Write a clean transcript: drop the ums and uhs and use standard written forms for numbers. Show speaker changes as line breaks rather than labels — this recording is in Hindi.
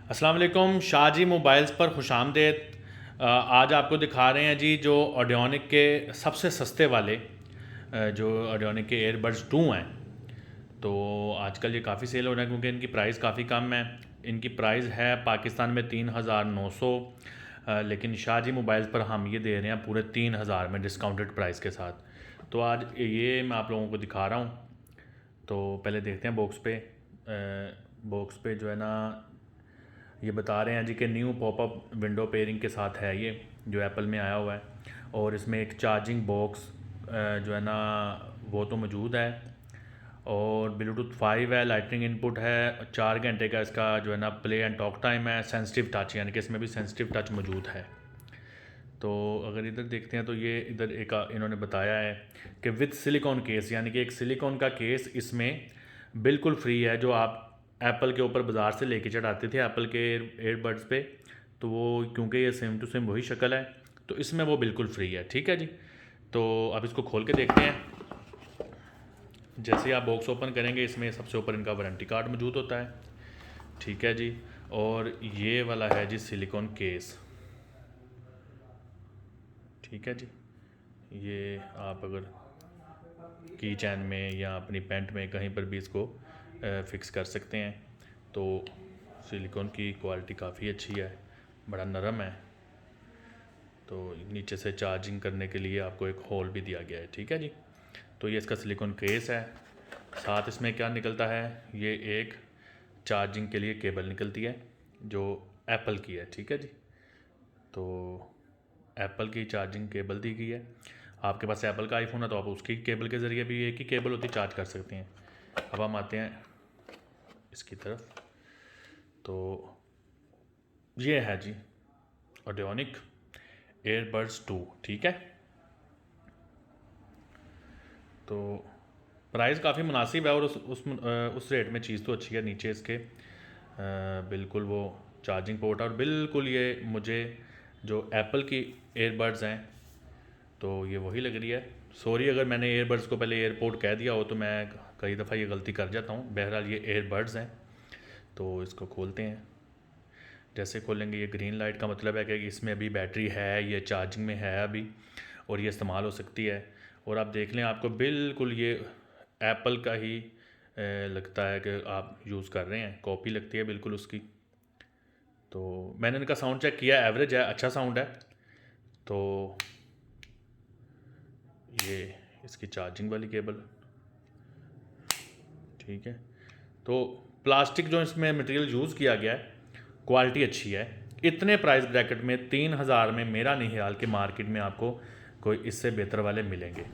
अस्सलाम वालेकुम, शाहजी मोबाइल्स पर खुशामदीद। आज आपको दिखा रहे हैं जी जो ऑडियोनिक के सबसे सस्ते वाले जो ऑडियोनिक के एयरबड्स 2 हैं। तो आजकल ये काफ़ी सेल हो रहा है क्योंकि इनकी प्राइस काफ़ी कम है। इनकी प्राइस है पाकिस्तान में 3900, लेकिन शाहजी मोबाइल्स पर हम ये दे रहे हैं पूरे 3000 में डिस्काउंटेड प्राइस के साथ। तो आज ये मैं आप लोगों को दिखा रहा हूँ। तो पहले देखते हैं बॉक्स पे जो है ना, ये बता रहे हैं जी कि न्यू पॉपअप विंडो पेयरिंग के साथ है ये, जो एप्पल में आया हुआ है। और इसमें एक चार्जिंग बॉक्स जो है ना वो तो मौजूद है, और ब्लूटूथ 5 है, लाइटनिंग इनपुट है, 4 घंटे का इसका जो है ना प्ले एंड टॉक टाइम है, सेंसिटिव टच यानी कि इसमें भी सेंसिटिव टच मौजूद है। तो अगर इधर देखते हैं तो ये इधर एक इन्होंने बताया है कि विद सिलिकॉन केस, यानी कि एक सिलिकॉन का केस इसमें बिल्कुल फ्री है, जो आप एप्पल के ऊपर बाज़ार से लेके चढ़ाते थे एप्पल के एयरबड्स पे। तो वो क्योंकि ये सेम टू सेम वही शक्ल है, तो इसमें वो बिल्कुल फ्री है। ठीक है जी। तो अब इसको खोल के देखते हैं। जैसे ही आप बॉक्स ओपन करेंगे, इसमें सबसे ऊपर इनका वारंटी कार्ड मौजूद होता है। ठीक है जी। और ये वाला है जी सिलिकॉन केस। ठीक है जी। ये आप अगर की चैन में या अपनी पैंट में कहीं पर भी इसको फिक्स कर सकते हैं। तो सिलिकॉन की क्वालिटी काफ़ी अच्छी है, बड़ा नरम है। तो नीचे से चार्जिंग करने के लिए आपको एक होल भी दिया गया है। ठीक है जी। तो ये इसका सिलिकॉन केस है। साथ इसमें क्या निकलता है, ये एक चार्जिंग के लिए केबल निकलती है जो एप्पल की है। ठीक है जी। तो एप्पल की चार्जिंग केबल दी गई है। आपके पास एप्पल का आईफोन है तो आप उसकी केबल के ज़रिए भी, एक ही केबल होती है, चार्ज कर सकते हैं। अब हम आते हैं इसकी तरफ। तो ये है जी ऑडियोनिक एयरबड्स 2। ठीक है। तो प्राइस काफ़ी मुनासिब है, और उस रेट में चीज़ तो अच्छी है। नीचे इसके बिल्कुल वो चार्जिंग पोर्ट है, और बिल्कुल ये मुझे जो एप्पल की एयरबड्स हैं तो ये वही लग रही है। सॉरी अगर मैंने एयरबड्स को पहले एयरपोर्ट कह दिया हो, तो मैं कई दफ़ा ये गलती कर जाता हूँ। बहरहाल ये एयरबड्स हैं। तो इसको खोलते हैं। जैसे खोलेंगे, ये ग्रीन लाइट का मतलब है कि इसमें अभी बैटरी है, ये चार्जिंग में है अभी, और ये इस्तेमाल हो सकती है। और आप देख लें, आपको बिल्कुल ये एप्पल का ही लगता है कि आप यूज़ कर रहे हैं, कॉपी लगती है बिल्कुल उसकी। तो मैंने इनका साउंड चेक किया, एवरेज है, अच्छा साउंड है। तो ये इसकी चार्जिंग वाली केबल। ठीक है। तो प्लास्टिक जो इसमें मटेरियल यूज़ किया गया है, क्वालिटी अच्छी है। इतने प्राइस ब्रैकेट में 3000 में मेरा नहीं ख्याल कि मार्केट में आपको कोई इससे बेहतर वाले मिलेंगे।